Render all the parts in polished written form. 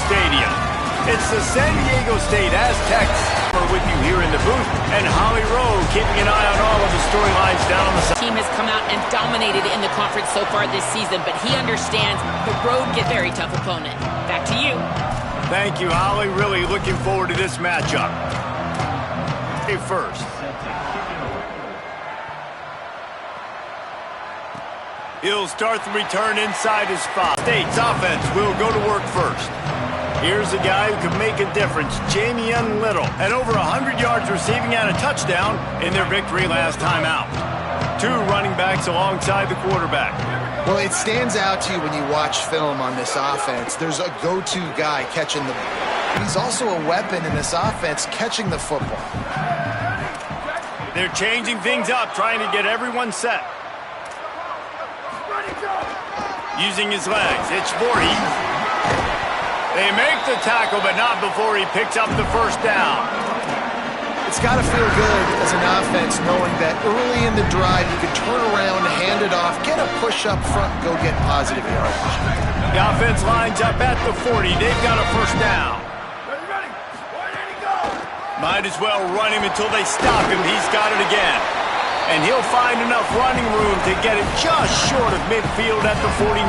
Stadium. It's the San Diego State Aztecs. We're with you here in the booth, and Holly Rowe keeping an eye on all of the storylines down on the side. The team has come out and dominated in the conference so far this season, but he understands the road gets a very tough opponent. Back to you. Thank you, Holly. Really looking forward to this matchup. Okay, first. He'll start the return inside his spot. State's offense will go to work first. Here's a guy who can make a difference, Jamian Little, had over 100 yards receiving and a touchdown in their victory last time out. Two running backs alongside the quarterback. Well, it stands out to you when you watch film on this offense. There's a go-to guy catching the ball. He's also a weapon in this offense catching the football. They're changing things up, trying to get everyone set. Using his legs, it's 40. They make the tackle, but not before he picks up the first down. It's got to feel good as an offense knowing that early in the drive you can turn around, hand it off, get a push up front, and go get positive yardage. The offense lines up at the 40. They've got a first down. Might as well run him until they stop him. He's got it again. And he'll find enough running room to get it just short of midfield at the 49.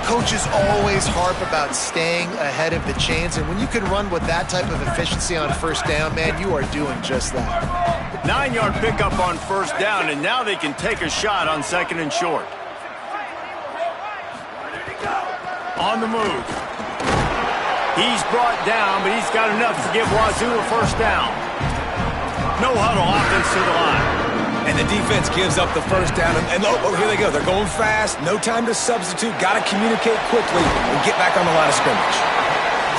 Coaches always harp about staying ahead of the chains, and when you can run with that type of efficiency on first down, man, you are doing just that. 9-yard pickup on first down, and now they can take a shot on second and short. On the move. He's brought down, but he's got enough to give Wazzu a first down. No huddle, offense to the line. And the defense gives up the first down. And oh, here they go. They're going fast. No time to substitute. Got to communicate quickly and get back on the line of scrimmage.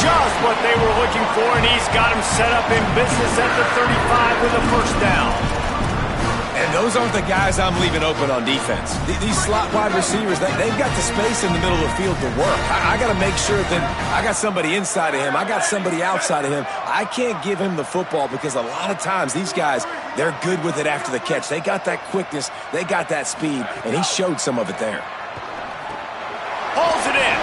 Just what they were looking for, and he's got him set up in business at the 35 with a first down. And those aren't the guys I'm leaving open on defense. These slot wide receivers, they've got the space in the middle of the field to work. I got to make sure that I got somebody inside of him. I got somebody outside of him. I can't give him the football because a lot of times these guys, they're good with it after the catch. They got that quickness. They got that speed, and he showed some of it there. Pulls it in.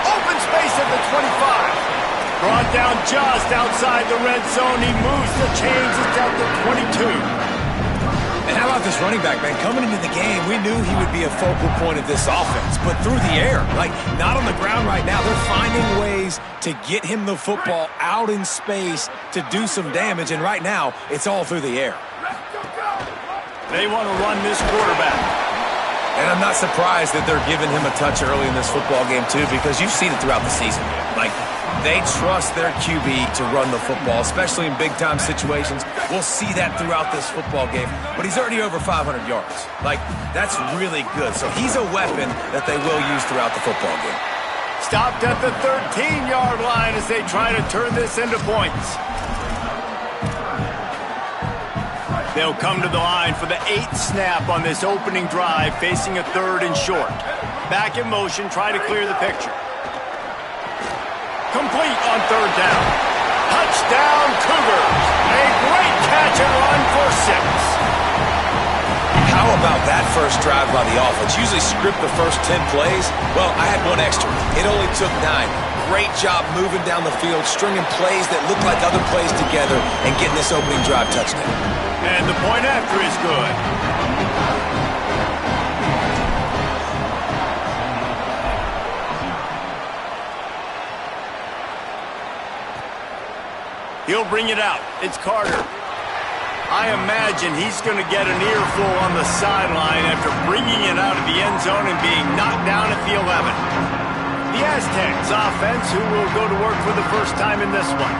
Open space at the 25. Brought down just outside the red zone. He moves the chains. It's at the 22. And how about this running back, man? Coming into the game, we knew he would be a focal point of this offense, but through the air, like not on the ground right now. They're finding ways to get him the football out in space to do some damage, and right now, it's all through the air. They want to run this quarterback. And I'm not surprised that they're giving him a touch early in this football game, too, because you've seen it throughout the season. Like, they trust their QB to run the football, especially in big-time situations. We'll see that throughout this football game. But he's already over 500 yards. Like, that's really good. So he's a weapon that they will use throughout the football game. Stopped at the 13-yard line as they try to turn this into points. They'll come to the line for the 8th snap on this opening drive, facing a 3rd and short. Back in motion, try to clear the picture. Complete on 3rd down. Touchdown, Cougars. A great catch and run for 6. How about that first drive by the offense? Usually script the first 10 plays. Well, I had one extra. It only took 9. Great job moving down the field, stringing plays that look like other plays together, and getting this opening drive touchdown. And the point after is good. He'll bring it out. It's Carter. I imagine he's going to get an earful on the sideline after bringing it out of the end zone and being knocked down at the 11. The Aztecs offense, who will go to work for the first time in this one.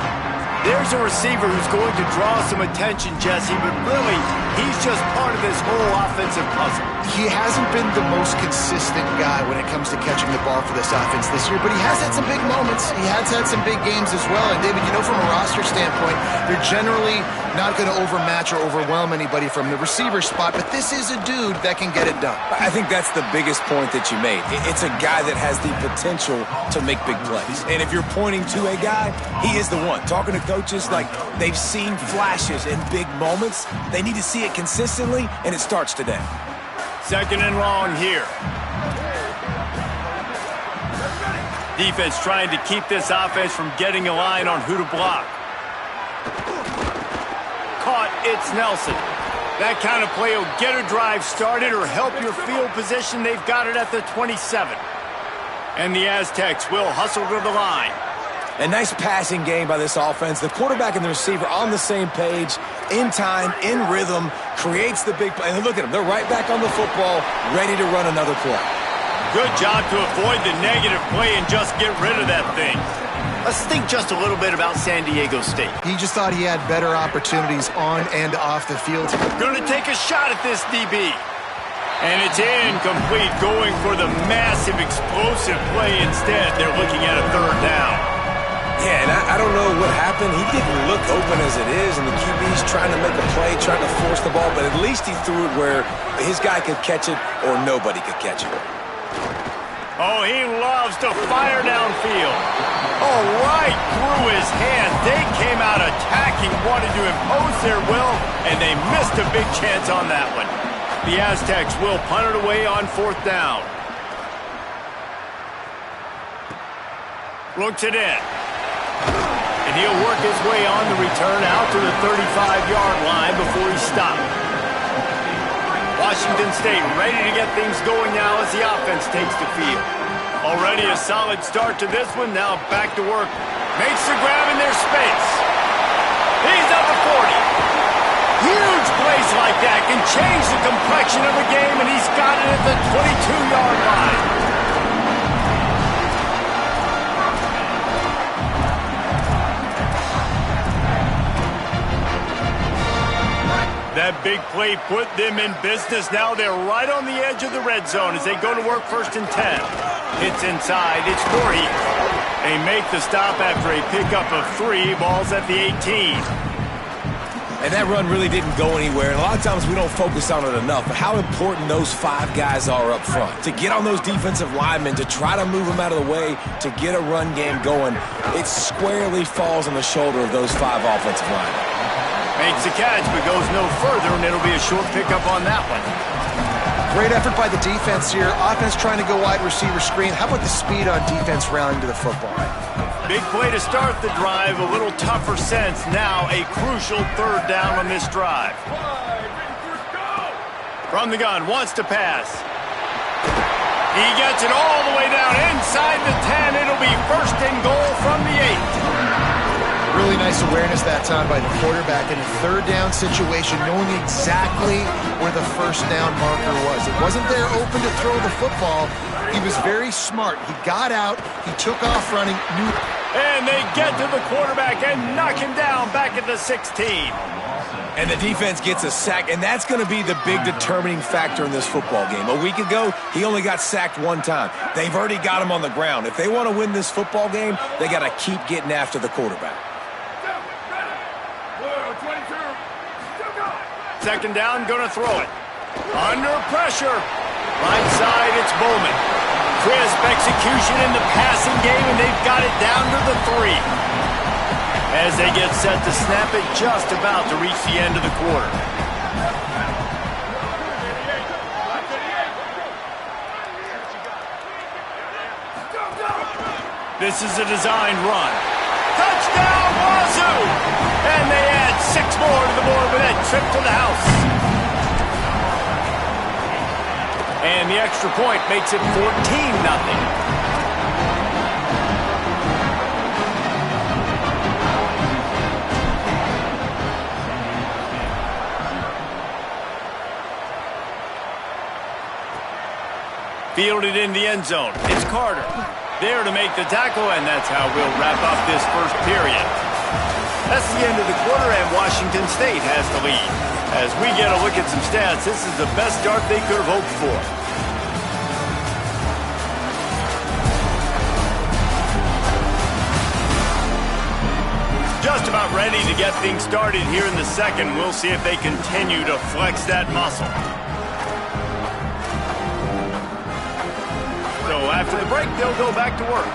There's a receiver who's going to draw some attention, Jesse, but really, he's just part of this whole offensive puzzle. He hasn't been the most consistent guy when it comes to catching the ball for this offense this year, but he has had some big moments. He has had some big games as well. And, David, you know, from a roster standpoint, they're generally not going to overmatch or overwhelm anybody from the receiver spot, but this is a dude that can get it done. I think that's the biggest point that you made. It's a guy that has the potential to make big plays. And if you're pointing to a guy, he is the one. Talking to coaches, like, they've seen flashes in big moments. They need to see it consistently, and it starts today. 2nd and long here. Defense trying to keep this offense from getting a line on who to block. Caught, it's Nelson. That kind of play will get a drive started or help your field position. They've got it at the 27. And the Aztecs will hustle to the line. A nice passing game by this offense. The quarterback and the receiver on the same page, in time, in rhythm, creates the big play. And look at them. They're right back on the football, ready to run another play. Good job to avoid the negative play and just get rid of that thing. Let's think just a little bit about San Diego State. He just thought he had better opportunities on and off the field. Going to take a shot at this DB. And it's incomplete, going for the massive explosive play instead. They're looking at a third down. Yeah, and I don't know what happened. He didn't look open as it is, and the QB's trying to make a play, trying to force the ball, but at least he threw it where his guy could catch it or nobody could catch it. Oh, he loves to fire downfield. Oh, right through his hand. They came out attacking, wanted to impose their will, and they missed a big chance on that one. The Aztecs will punt it away on fourth down. Looks it in. And he'll work his way on the return out to the 35-yard line before he stopped. Washington State ready to get things going now as the offense takes the field. Already a solid start to this one. Now back to work. Makes the grab in their space. He's at the 40. Huge plays like that can change the complexion of a game, and he's got it at the 22-yard line. That big play put them in business. Now they're right on the edge of the red zone as they go to work first and 10. It's inside. It's Voorhees. They make the stop after a pickup of 3. Ball's at the 18. And that run really didn't go anywhere. And a lot of times we don't focus on it enough, but how important those 5 guys are up front. To get on those defensive linemen, to try to move them out of the way, to get a run game going, it squarely falls on the shoulder of those 5 offensive linemen. Makes the catch, but goes no further, and it'll be a short pickup on that one. Great effort by the defense here. Offense trying to go wide receiver screen. How about the speed on defense rallying to the football? Big play to start the drive. A little tougher sense. Now a crucial third down on this drive. From the gun, wants to pass. He gets it all the way down inside the 10. It'll be first and goal from the 8. Really nice awareness that time by the quarterback in a third down situation, knowing exactly where the first down marker was. It wasn't there open to throw the football. He was very smart. He got out. He took off running. And they get to the quarterback and knock him down back at the 16. And the defense gets a sack, and that's going to be the big determining factor in this football game. A week ago, he only got sacked 1 time. They've already got him on the ground. If they want to win this football game, they got to keep getting after the quarterback. Second down, gonna throw it. Under pressure. Right side, it's Bowman. Crisp execution in the passing game, and they've got it down to the 3. As they get set to snap it, just about to reach the end of the quarter. This is a designed run. Touchdown, Wazzu! And they add 6 more to the board with that trip to the house. And the extra point makes it 14-0. Fielded in the end zone. It's Carter. There to make the tackle, and that's how we'll wrap up this first period. That's the end of the quarter, and Washington State has the lead. As we get a look at some stats, this is the best start they could have hoped for. Just about ready to get things started here in the second. We'll see if they continue to flex that muscle. So after the break, they'll go back to work.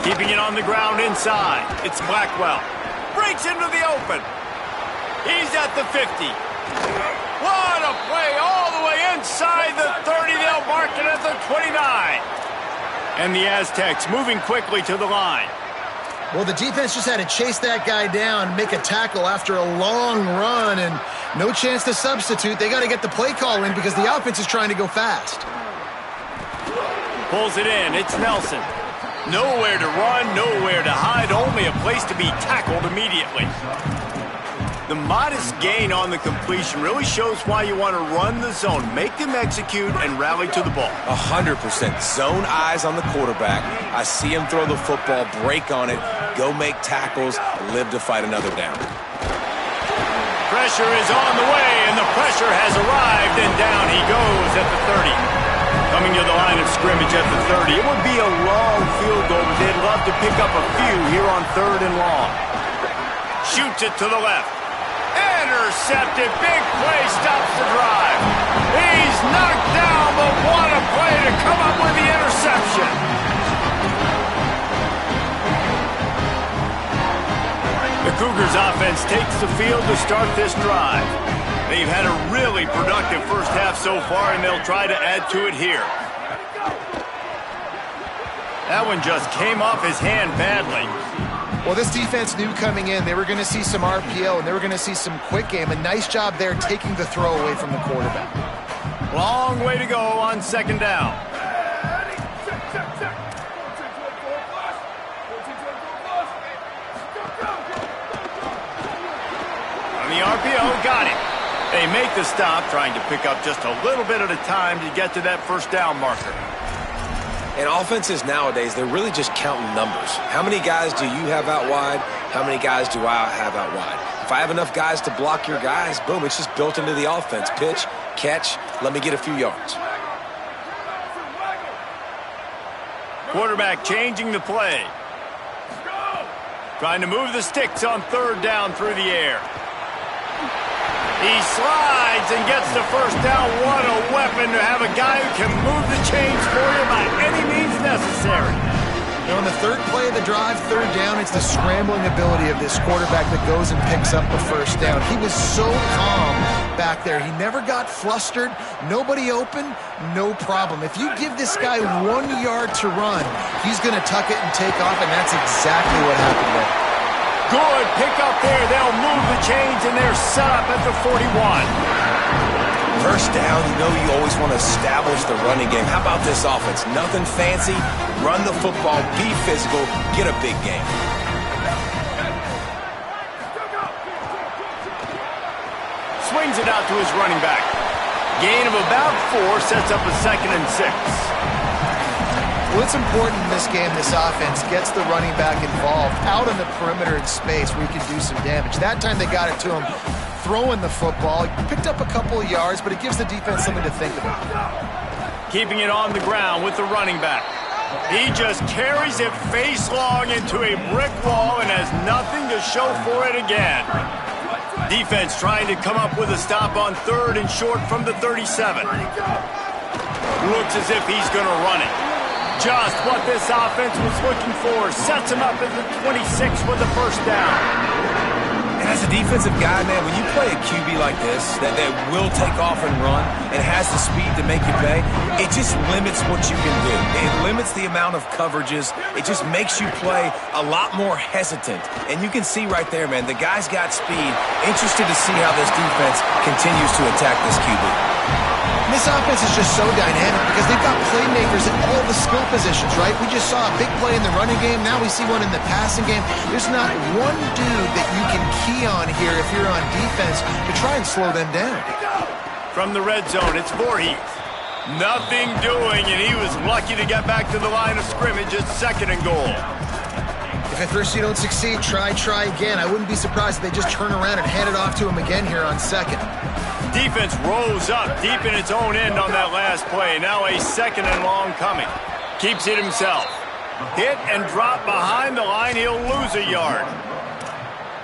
Keeping it on the ground inside. It's Blackwell. Breaks into the open. He's at the 50. What a play all the way And the Aztecs moving quickly to the line. Well, the defense just had to chase that guy down, make a tackle after a long run, and no chance to substitute. They got to get the play call in because the offense is trying to go fast. Pulls it in. It's Nelson. Nowhere to run, nowhere to hide, only a place to be tackled immediately. The modest gain on the completion really shows why you want to run the zone, make them execute, and rally to the ball. 100%. Zone eyes on the quarterback. I see him throw the football, break on it, go make tackles, live to fight another down. Pressure is on the way, and the pressure has arrived, and down he goes at the 30. Coming to the line of scrimmage at the 30. It would be a long field goal, but they'd love to pick up a few here on 3rd and long. Shoots it to the left. Intercepted. Big play stops the drive. He's knocked down, but what a play to come up with the interception. The Cougars offense takes the field to start this drive. They've had a really productive first half so far, and they'll try to add to it here. That one just came off his hand badly. Well, this defense knew coming in they were going to see some RPO and they were going to see some quick game. A nice job there taking the throw away from the quarterback. Long way to go on 2nd down. On the RPO, got it. They make the stop, trying to pick up just a little bit at a time to get to that 1st down marker. And offenses nowadays, they're really just counting numbers. How many guys do you have out wide? How many guys do I have out wide? If I have enough guys to block your guys, boom, it's just built into the offense. Pitch, catch, let me get a few yards. Quarterback changing the play. Trying to move the sticks on 3rd down through the air. He slides and gets the 1st down. What a weapon to have a guy who can move the chains for you by any means necessary. On the 3rd play of the drive, 3rd down, it's the scrambling ability of this quarterback that goes and picks up the 1st down. He was so calm back there. He never got flustered. Nobody open, no problem. If you give this guy 1 yard to run, he's going to tuck it and take off, and that's exactly what happened there. Good pick up there. They'll move the chains, and they're set up at the 41. 1st down, you know you always want to establish the running game. How about this offense? Nothing fancy. Run the football, be physical, get a big game. Swings it out to his running back. Gain of about 4 sets up a 2nd and 6. Well, it's important in this game, this offense gets the running back involved out on the perimeter in space where he can do some damage. That time they got it to him throwing the football. He picked up a couple of yards, but it gives the defense something to think about. Keeping it on the ground with the running back. He just carries it face long into a brick wall and has nothing to show for it again. Defense trying to come up with a stop on 3rd and short from the 37. Looks as if he's going to run it. Just what this offense was looking for. Sets him up at the 26 with the 1st down. And as a defensive guy, man, when you play a QB like this that will take off and run and has the speed to make you pay, it just limits what you can do. It limits the amount of coverages. It just makes you play a lot more hesitant. And you can see right there, man, the guy's got speed. Interested to see how this defense continues to attack this QB. This offense is just so dynamic because they've got playmakers at all the skill positions, right? We just saw a big play in the running game. Now we see one in the passing game. There's not one dude that you can key on here if you're on defense to try and slow them down. From the red zone, it's Voorhees. Nothing doing, and he was lucky to get back to the line of scrimmage at 2nd and goal. If at first you don't succeed, try again. I wouldn't be surprised if they just turn around and hand it off to him again here on 2nd. Defense rose up deep in its own end on that last play. Now a 2nd and long coming. Keeps it himself. Hit and drop behind the line. He'll lose a yard.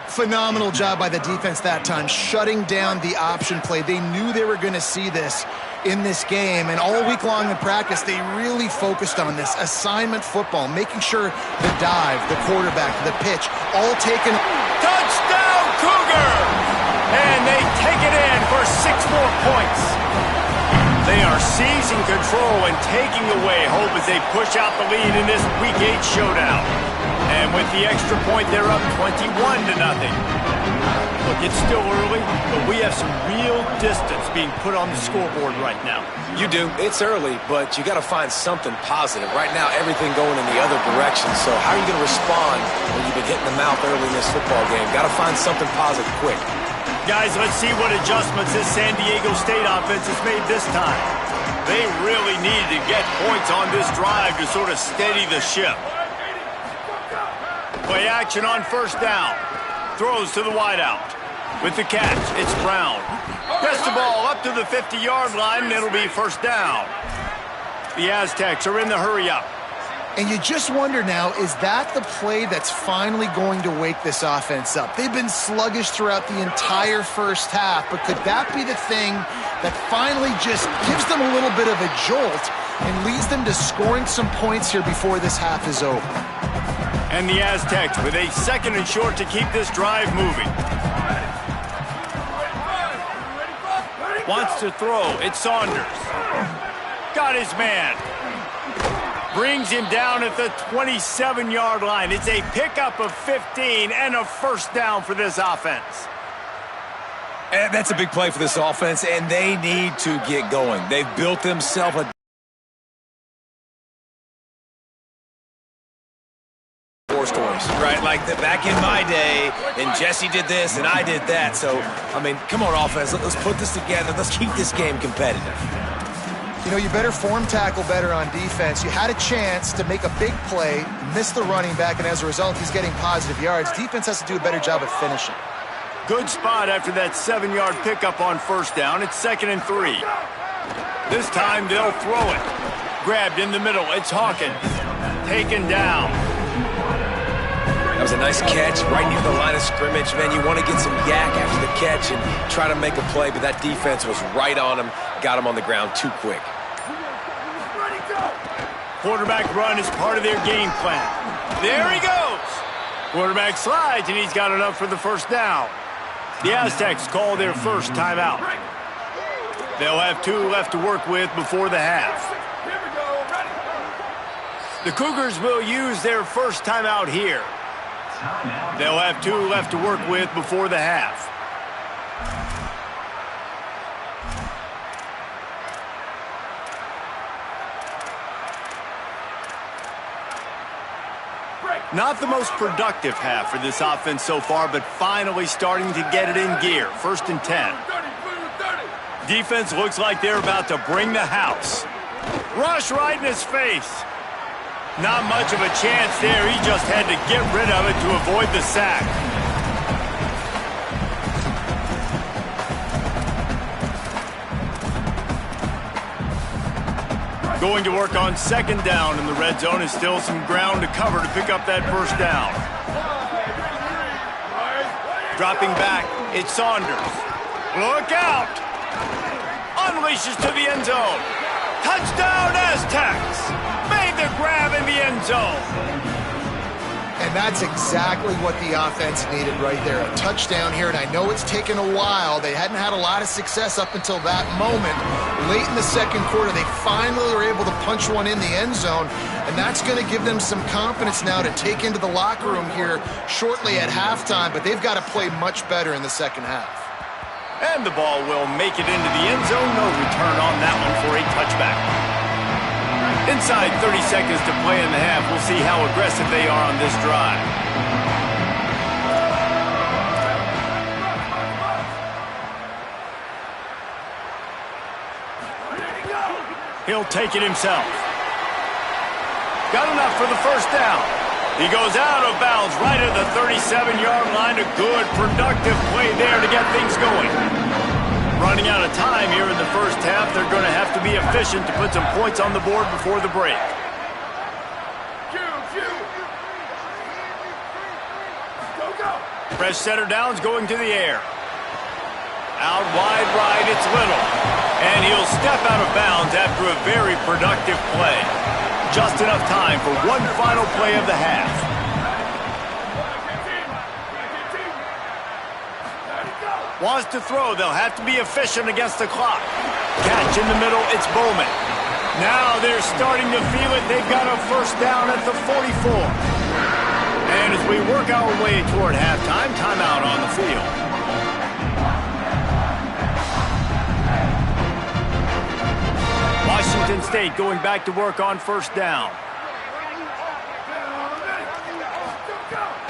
Phenomenal job by the defense that time, shutting down the option play. They knew they were going to see this in this game, and all week long in practice, they really focused on this assignment football, making sure the dive, the quarterback, the pitch, all taken. Touchdown, Cougar! And they take it in for 6 more points. They They are seizing control and taking away hope as they push out the lead in this Week 8 showdown. And with the extra point, they're up 21-0. Look, it's still early, but we have some real distance being put on the scoreboard right now. You do. It's early, but you got to find something positive. Right now, everything going in the other direction. So how are you going to respond when you've been hitting the mouth early in this football game? Got to find something positive quick. Guys, let's see what adjustments this San Diego State offense has made this time. They really needed to get points on this drive to sort of steady the ship. Play action on first down. Throws to the wideout. With the catch, it's Brown. Gets the ball up to the 50-yard line, and it'll be first down. The Aztecs are in the hurry-up. And you just wonder now, is that the play that's finally going to wake this offense up? They've been sluggish throughout the entire first half, but could that be the thing that finally just gives them a little bit of a jolt and leads them to scoring some points here before this half is over? And the Aztecs with a second and short to keep this drive moving. Wants to throw. It's Saunders. Got his man. Brings him down at the 27-yard line. It's a pickup of 15 and a first down for this offense. And that's a big play for this offense, and they need to get going. They've built themselves a stories, right? Like back in my day, and Jesse did this, and I did that. So, I mean, come on, offense. Let's put this together. Let's keep this game competitive. You know, you better form tackle better on defense. You had a chance to make a big play, miss the running back, and as a result, he's getting positive yards. Defense has to do a better job of finishing. Good spot after that 7-yard pickup on first down. It's 2nd and 3. This time, they'll throw it. Grabbed in the middle. It's Hawkins. Taken down. That was a nice catch right near the line of scrimmage. Man, you want to get some yak after the catch and try to make a play, but that defense was right on him, got him on the ground too quick. Quarterback run is part of their game plan. There he goes. Quarterback slides, and he's got enough for the first down. The Aztecs call their first timeout. They'll have 2 left to work with before the half. The Cougars will use their first timeout here. They'll have 2 left to work with before the half. Not the most productive half for this offense so far, but finally starting to get it in gear. 1st and 10. Defense looks like they're about to bring the house. Rush right in his face. Not much of a chance there. He just had to get rid of it to avoid the sack. Going to work on 2nd down in the red zone is still some ground to cover to pick up that first down. Dropping back, it's Saunders. Look out! Unleashes to the end zone. Touchdown, Aztecs! Made the grab in the end zone. And that's exactly what the offense needed right there. A touchdown here, and I know it's taken a while. They hadn't had a lot of success up until that moment. Late in the second quarter, they finally were able to punch one in the end zone, and that's going to give them some confidence now to take into the locker room here shortly at halftime, but they've got to play much better in the second half. And the ball will make it into the end zone. No return on that one for a touchback. Inside 30 seconds to play in the half. We'll see how aggressive they are on this drive. He'll take it himself. Got enough for the first down. He goes out of bounds right at the 37-yard line. A good, productive play there to get things going. Running out of time here in the first half. They're going to have to be efficient to put some points on the board before the break. Fresh center downs going to the air. Out wide right, it's Little. And he'll step out of bounds after a very productive play. Just enough time for one final play of the half. Wants to throw. They'll have to be efficient against the clock. Catch in the middle, it's Bowman. Now they're starting to feel it. They've got a first down at the 44. And as we work our way toward halftime, timeout on the field. Washington State going back to work on first down.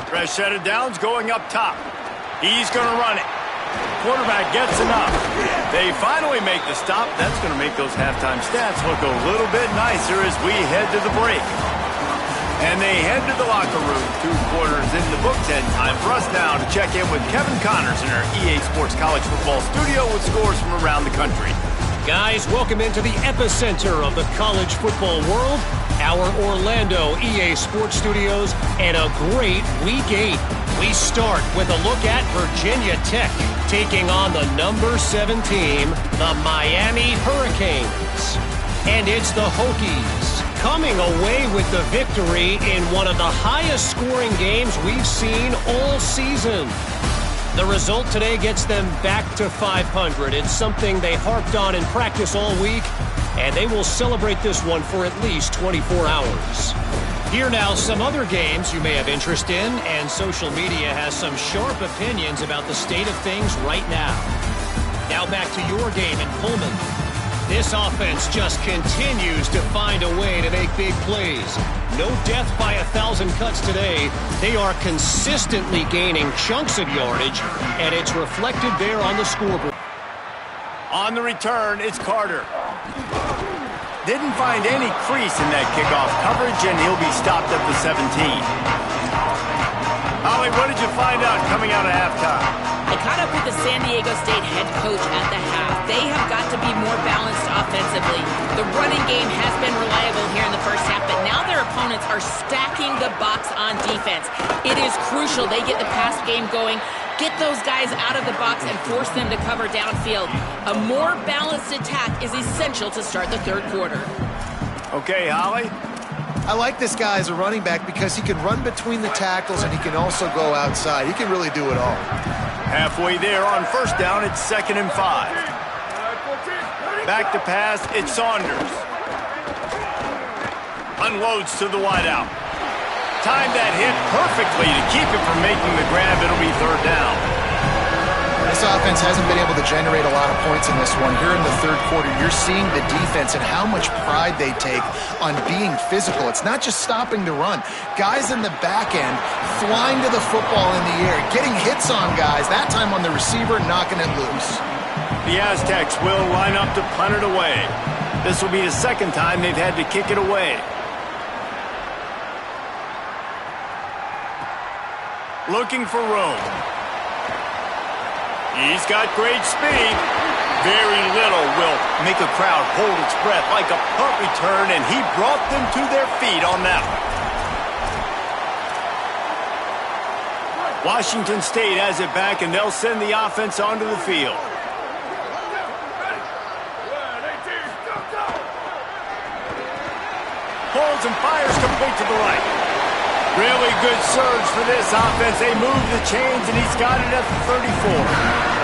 Fresh set of downs going up top. He's going to run it. Quarterback gets enough. They finally make the stop. That's going to make those halftime stats look a little bit nicer as we head to the break. And they head to the locker room. 2 quarters in the books, and time for us now to check in with Kevin Connors in our EA Sports College Football studio with scores from around the country. Guys, welcome into the epicenter of the college football world, our Orlando EA Sports Studios, and a great Week 8. We start with a look at Virginia Tech taking on the number 7 team, the Miami Hurricanes. And it's the Hokies coming away with the victory in one of the highest scoring games we've seen all season. The result today gets them back to 500. It's something they harped on in practice all week, and they will celebrate this one for at least 24 hours. Here now, some other games you may have interest in, and social media has some sharp opinions about the state of things right now. Now back to your game in Pullman. This offense just continues to find a way to make big plays. No death by 1,000 cuts today. They are consistently gaining chunks of yardage, and it's reflected there on the scoreboard. On the return, it's Carter. Didn't find any crease in that kickoff coverage, and he'll be stopped at the 17. Holly, what did you find out coming out of halftime? I caught up with the San Diego State head coach at the half. They have got to be more balanced offensively. The running game has been reliable here in the first half, but now their opponents are stacking the box on defense. It is crucial they get the pass game going, get those guys out of the box, and force them to cover downfield. A more balanced attack is essential to start the third quarter. Okay, Holly. I like this guy as a running back because he can run between the tackles and he can also go outside. He can really do it all. Halfway there on first down, it's 2nd and 5. Back to pass, it's Saunders. Unloads to the wideout. Timed that hit perfectly to keep it from making the grab. It'll be 3rd down. This offense hasn't been able to generate a lot of points in this one. Here in the third quarter, you're seeing the defense and how much pride they take on being physical. It's not just stopping the run. Guys in the back end flying to the football in the air, getting hits on guys, that time on the receiver, knocking it loose. The Aztecs will line up to punt it away. This will be the 2nd time they've had to kick it away. Looking for room. He's got great speed. Very little will make a crowd hold its breath like a punt return, and he brought them to their feet on that one. Washington State has it back, and they'll send the offense onto the field. Pulls and fires complete to the right. Really good surge for this offense. They move the chains, and he's got it at the 34.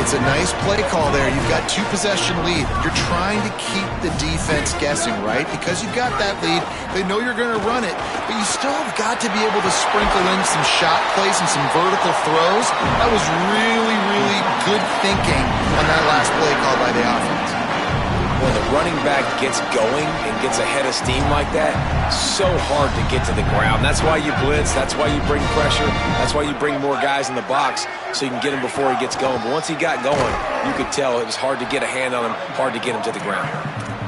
It's a nice play call there. You've got 2-possession lead. You're trying to keep the defense guessing, right? Because you've got that lead. They know you're going to run it, but you still have got to be able to sprinkle in some shot plays and some vertical throws. That was really, really good thinking on that last play call by the offense. When the running back gets going and gets ahead of steam like that, so hard to get to the ground. That's why you blitz. That's why you bring pressure. That's why you bring more guys in the box so you can get him before he gets going. But once he got going, you could tell it was hard to get a hand on him, hard to get him to the ground.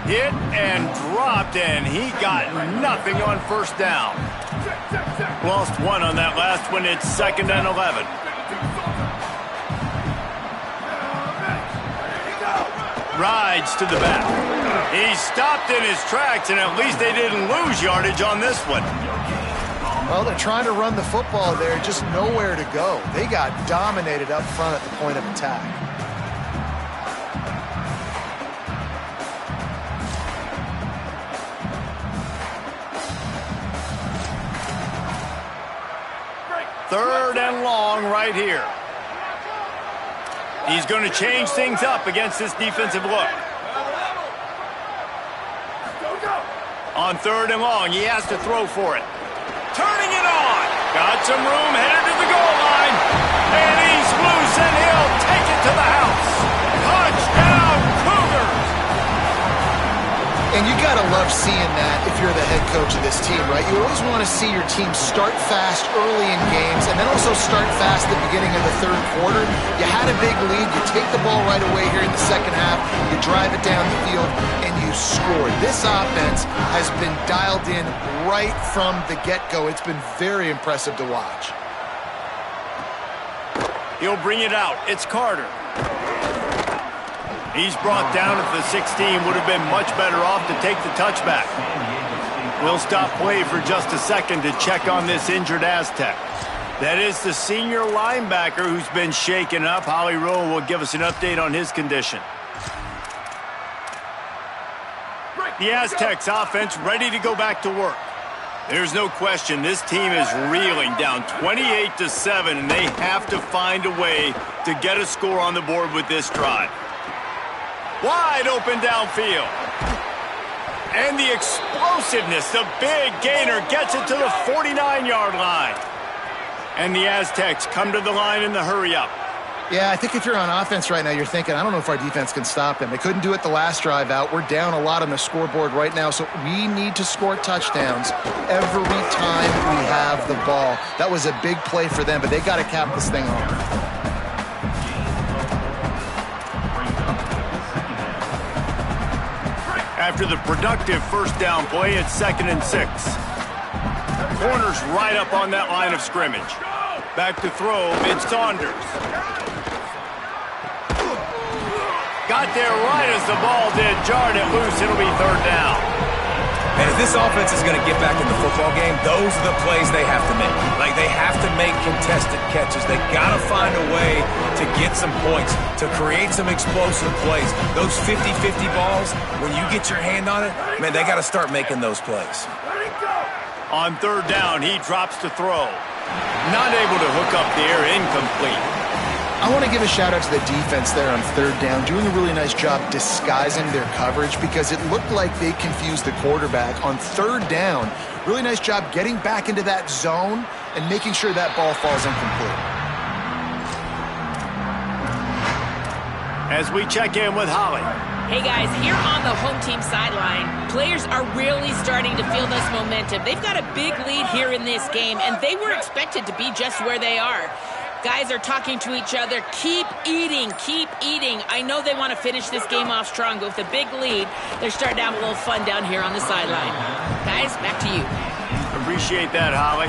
Hit and dropped, and he got nothing on first down. Lost 1 on that last one. It's 2nd and 11. Rides to the back. He stopped in his tracks, and at least they didn't lose yardage on this one. Well, they're trying to run the football there, just nowhere to go. They got dominated up front at the point of attack. Third and long right here. He's going to change things up against this defensive look. On 3rd and long, he has to throw for it. Turning it on. Got some room, headed to the goal line. And he's loose, and he'll take it to the house. Touchdown, Cougars! And you got to love seeing that if you're the head coach of this team, right? You always want to see your team start fast early in games and then also start fast at the beginning of the 3rd quarter. You had a big lead. You take the ball right away here in the 2nd half. You drive it down the field, and you score. This offense has been dialed in right from the get-go. It's been very impressive to watch. He'll bring it out. It's Carter. He's brought down at the 16. Would have been much better off to take the touchback. We'll stop play for just a second to check on this injured Aztec. That is the senior linebacker who's been shaken up. Holly Rowe will give us an update on his condition. The Aztecs offense ready to go back to work. There's no question this team is reeling, down 28-7, and they have to find a way to get a score on the board with this drive. Wide open downfield. And the explosiveness, the big gainer gets it to the 49-yard line. And the Aztecs come to the line in the hurry-up. Yeah, I think if you're on offense right now, you're thinking, I don't know if our defense can stop them. They couldn't do it the last drive out. We're down a lot on the scoreboard right now, so we need to score touchdowns every time we have the ball. That was a big play for them, but they got to cap this thing off. After the productive 1st down play, it's 2nd and 6. Corners right up on that line of scrimmage. Back to throw, it's Saunders. Got there right as the ball did. Jarred it loose. It'll be 3rd down. And if this offense is going to get back in the football game, those are the plays they have to make. Like, they have to make contested catches. They got to find a way to get some points, to create some explosive plays. Those 50-50 balls, when you get your hand on it, man, they got to start making those plays. On 3rd down, he drops to throw. Not able to hook up there, incomplete. I want to give a shout-out to the defense there on 3rd down, doing a really nice job disguising their coverage because it looked like they confused the quarterback on 3rd down. Really nice job getting back into that zone and making sure that ball falls incomplete. As we check in with Holly. Hey guys, here on the home team sideline, players are really starting to feel this momentum. They've got a big lead here in this game, and they were expected to be just where they are. Guys are talking to each other. Keep eating, keep eating. I know they want to finish this game off strong, but with a big lead, they're starting to have a little fun down here on the sideline. Guys, back to you. Appreciate that, Holly.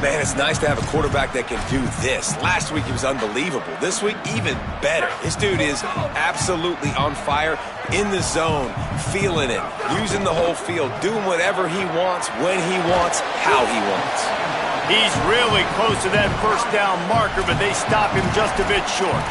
Man, it's nice to have a quarterback that can do this. Last week, he was unbelievable. This week, even better. This dude is absolutely on fire, in the zone, feeling it, using the whole field, doing whatever he wants, when he wants, how he wants. He's really close to that 1st down marker, but they stop him just a bit short.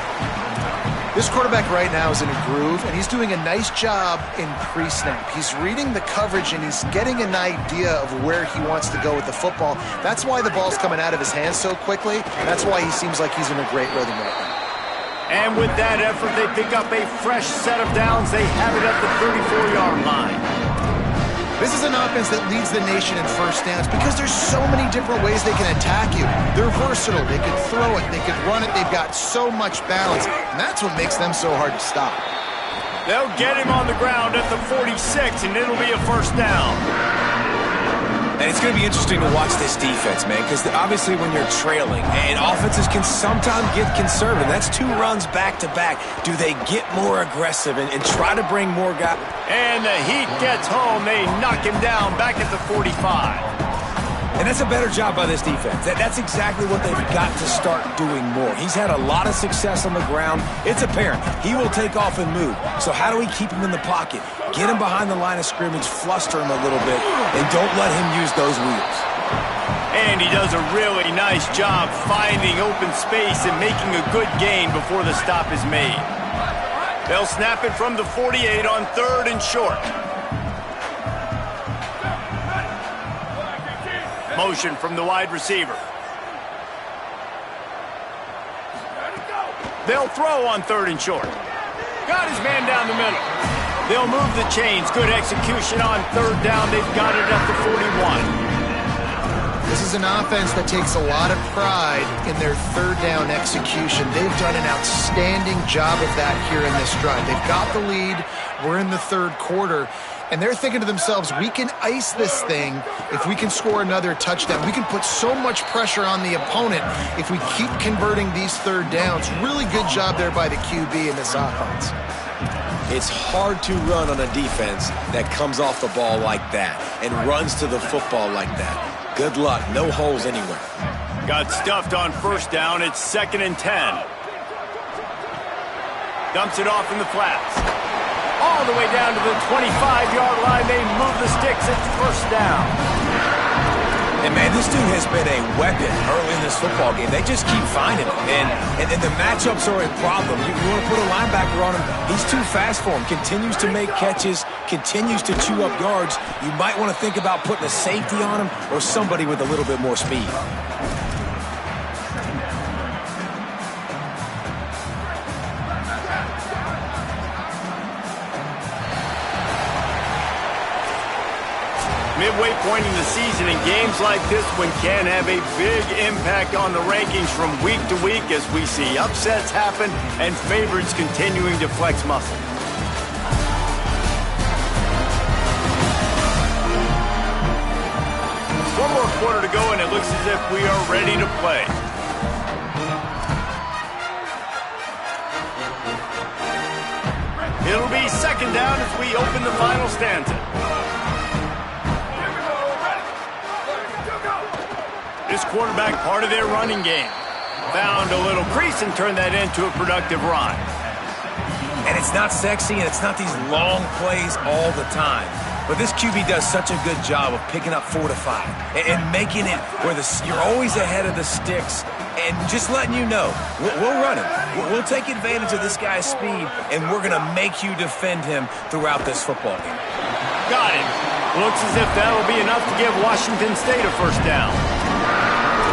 This quarterback right now is in a groove, and he's doing a nice job in pre-snap. He's reading the coverage, and he's getting an idea of where he wants to go with the football. That's why the ball's coming out of his hands so quickly, and that's why he seems like he's in a great rhythm right now. And with that effort, they pick up a fresh set of downs. They have it at the 34-yard line. This is an offense that leads the nation in 1st downs because there's so many different ways they can attack you. They're versatile. They can throw it. They can run it. They've got so much balance, and that's what makes them so hard to stop. They'll get him on the ground at the 46, and it'll be a 1st down. And it's going to be interesting to watch this defense, man, because obviously when you're trailing, and offenses can sometimes get conservative. That's 2 runs back-to-back. Do they get more aggressive and try to bring more guys? And the heat gets home. They knock him down back at the 45. And that's a better job by this defense. That's exactly what they've got to start doing more. He's had a lot of success on the ground. It's apparent. He will take off and move. So how do we keep him in the pocket? Get him behind the line of scrimmage, fluster him a little bit, and don't let him use those wheels. And he does a really nice job finding open space and making a good gain before the stop is made. They'll snap it from the 48 on 3rd and short. Motion from the wide receiver. They'll throw on 3rd and short. Got his man down the middle. They'll move the chains. Good execution on 3rd down. They've got it at the 41. This is an offense that takes a lot of pride in their 3rd down execution. They've done an outstanding job of that here in this drive. They've got the lead. We're in the 3rd quarter. And they're thinking to themselves, we can ice this thing if we can score another touchdown. We can put so much pressure on the opponent if we keep converting these 3rd downs. Really good job there by the QB in this offense. It's hard to run on a defense that comes off the ball like that and runs to the football like that. Good luck. No holes anywhere. Got stuffed on 1st down. It's 2nd and 10. Dumps it off in the flats. All the way down to the 25-yard line. They move the sticks. It's 1st down. And, man, this dude has been a weapon early in this football game. They just keep finding him. And the matchups are a problem. You want to put a linebacker on him. He's too fast for him. Continues to make catches. Continues to chew up yards. You might want to think about putting a safety on him or somebody with a little bit more speed. Midway point in the season, and games like this one can have a big impact on the rankings from week to week as we see upsets happen and favorites continuing to flex muscle. One more quarter to go, and it looks as if we are ready to play. It'll be 2nd down as we open the final stanza. This quarterback, part of their running game. Found a little crease and turned that into a productive run. And it's not sexy, and it's not these long plays all the time. But this QB does such a good job of picking up 4 to 5 and making it where you're always ahead of the sticks and just letting you know, we'll run him. We'll take advantage of this guy's speed, and we're going to make you defend him throughout this football game. Got him. Looks as if that'll be enough to give Washington State a 1st down.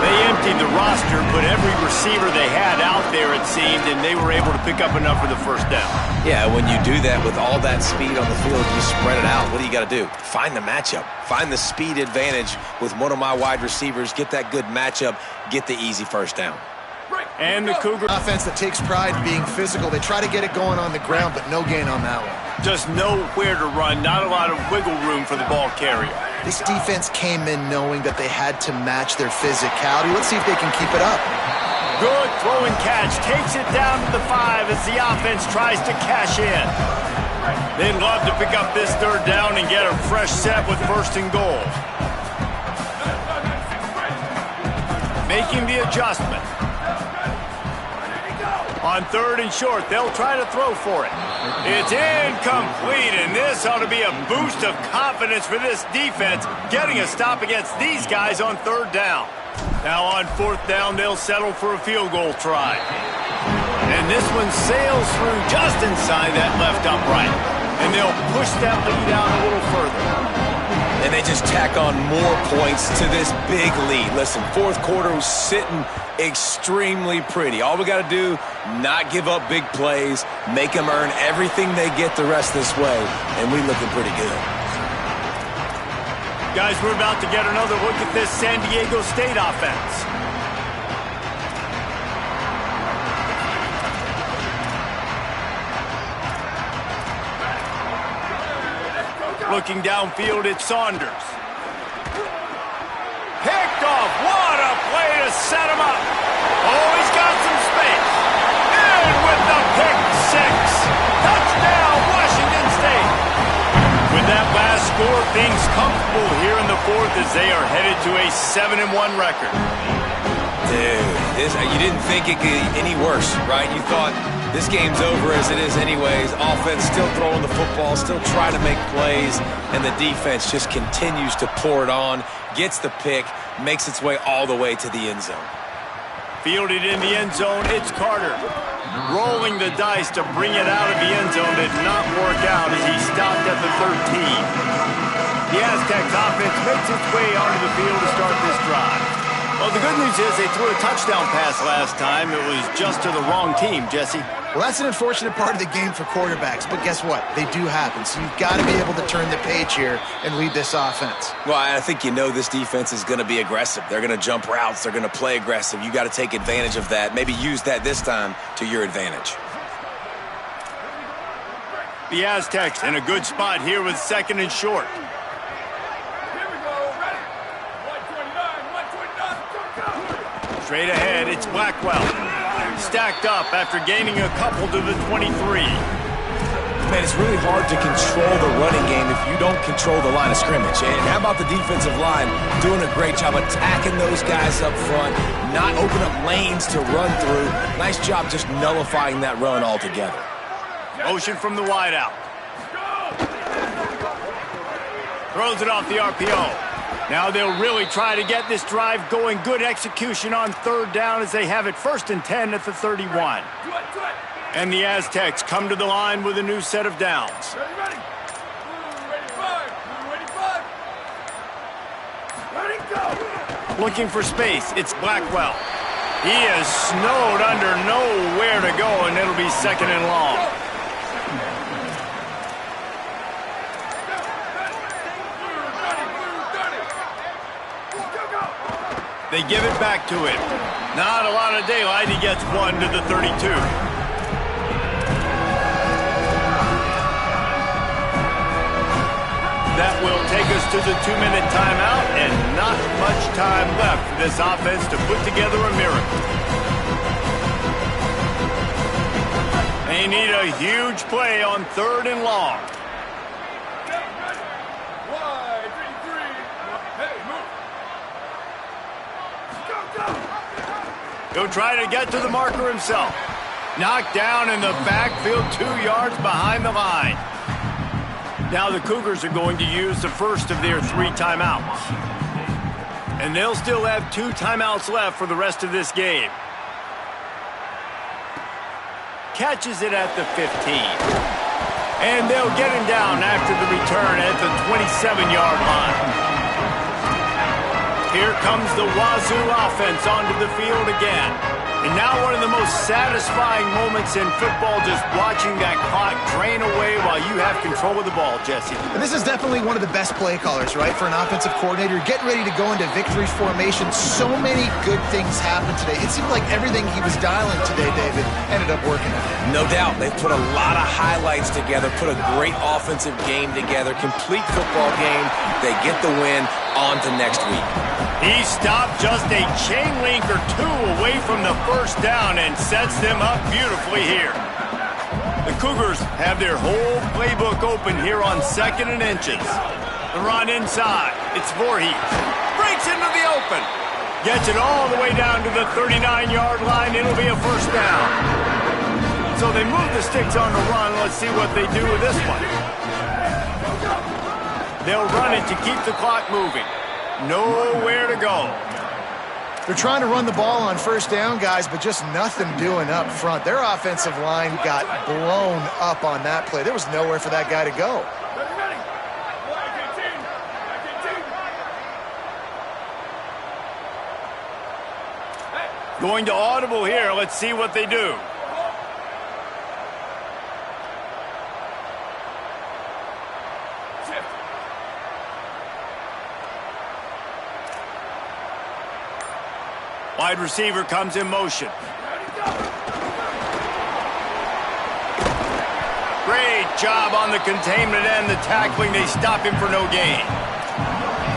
They emptied the roster, put every receiver they had out there, it seemed, and they were able to pick up enough for the 1st down. Yeah, when you do that with all that speed on the field, you spread it out. What do you got to do? Find the matchup. Find the speed advantage with one of my wide receivers. Get that good matchup. Get the easy 1st down. And the Cougar offense that takes pride in being physical. They try to get it going on the ground, but no gain on that one. just nowhere to run. Not a lot of wiggle room for the ball carrier. This defense came in knowing that they had to match their physicality. Let's see if they can keep it up. Good throw and catch. Takes it down to the 5 as the offense tries to cash in. They'd love to pick up this third down and get a fresh set with 1st and goal. Making the adjustment. On 3rd and short, they'll try to throw for it. It's incomplete, and this ought to be a boost of confidence for this defense, getting a stop against these guys on 3rd down. Now on 4th down, they'll settle for a field goal try. And this one sails through just inside that left upright. And they'll push that lead out a little further. And they just tack on more points to this big lead. Listen, 4th quarter was sitting extremely pretty. All we got to do, not give up big plays, make them earn everything they get the rest this way, and we looking pretty good. Guys, we're about to get another look at this San Diego State offense. Looking downfield, it's Saunders. Picked off. What a play to set him up. Oh, he's got some space. And with the pick 6. Touchdown, Washington State. With that last score, things comfortable here in the 4th as they are headed to a 7-1 record. Dude, you didn't think it could get any worse, right? You thought this game's over as it is anyways. Offense still throwing the football, still trying to make plays, and the defense just continues to pour it on, gets the pick, makes its way all the way to the end zone. Fielded in the end zone, it's Carter. Rolling the dice to bring it out of the end zone did not work out as he stopped at the 13. The Aztecs offense makes its way onto the field to start this drive. Well, the good news is they threw a touchdown pass last time. It was just to the wrong team, Jesse. Well, that's an unfortunate part of the game for quarterbacks, but guess what? They do happen, so you've got to be able to turn the page here and lead this offense. Well, I think you know this defense is going to be aggressive. They're going to jump routes. They're going to play aggressive. You got to take advantage of that. Maybe use that this time to your advantage. The Aztecs in a good spot here with 2nd and short. Straight ahead, it's Blackwell. Stacked up after gaining a couple to the 23. Man, it's really hard to control the running game if you don't control the line of scrimmage. And how about the defensive line doing a great job attacking those guys up front, not open up lanes to run through. Nice job just nullifying that run altogether. Motion from the wideout. Throws it off the RPO. Now they'll really try to get this drive going. Good execution on 3rd down as they have it 1st and 10 at the 31. And the Aztecs come to the line with a new set of downs. Looking for space, it's Blackwell. He is snowed under, nowhere to go, and it'll be 2nd and long. They give it back to him. Not a lot of daylight. He gets 1 to the 32. That will take us to the 2-minute timeout, and not much time left for this offense to put together a miracle. They need a huge play on 3rd and long. He'll try to get to the marker himself. Knocked down in the backfield, 2 yards behind the line. Now the Cougars are going to use the first of their 3 timeouts. And they'll still have 2 timeouts left for the rest of this game. Catches it at the 15. And they'll get him down after the return at the 27-yard line. Here comes the Wazzu offense onto the field again. And now one of the most satisfying moments in football, just watching that clock drain away while you have control of the ball, Jesse. And this is definitely one of the best play callers, right, for an offensive coordinator. Getting ready to go into victory formation. So many good things happened today. It seemed like everything he was dialing today, David, ended up working out. No doubt. They've put a lot of highlights together, put a great offensive game together, complete football game. They get the win. On to next week. He stopped just a chain link or 2 away from the 1st down and sets them up beautifully here. The Cougars have their whole playbook open here on 2nd and inches. The run inside. It's Voorhees. Breaks into the open. Gets it all the way down to the 39-yard line. It'll be a 1st down. So they move the sticks on the run. Let's see what they do with this one. They'll run it to keep the clock moving. Nowhere to go. They're trying to run the ball on 1st down, guys, but just nothing doing up front. Their offensive line got blown up on that play. There was nowhere for that guy to go. Going to audible here. Let's see what they do. Wide receiver comes in motion. Great job on the containment and the tackling. They stop him for no gain.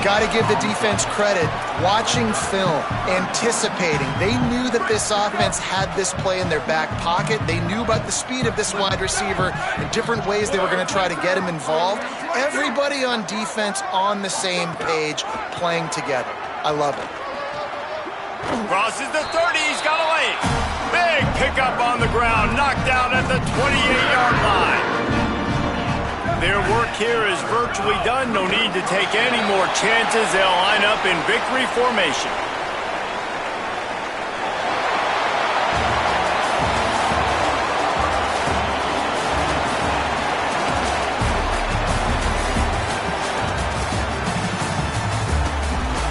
Got to give the defense credit. Watching film, anticipating. They knew that this offense had this play in their back pocket. They knew about the speed of this wide receiver and different ways they were going to try to get him involved. Everybody on defense on the same page, playing together. I love it. Crosses the 30, he's got a lane. Big pickup on the ground, knocked down at the 28-yard line. Their work here is virtually done. No need to take any more chances. They'll line up in victory formation.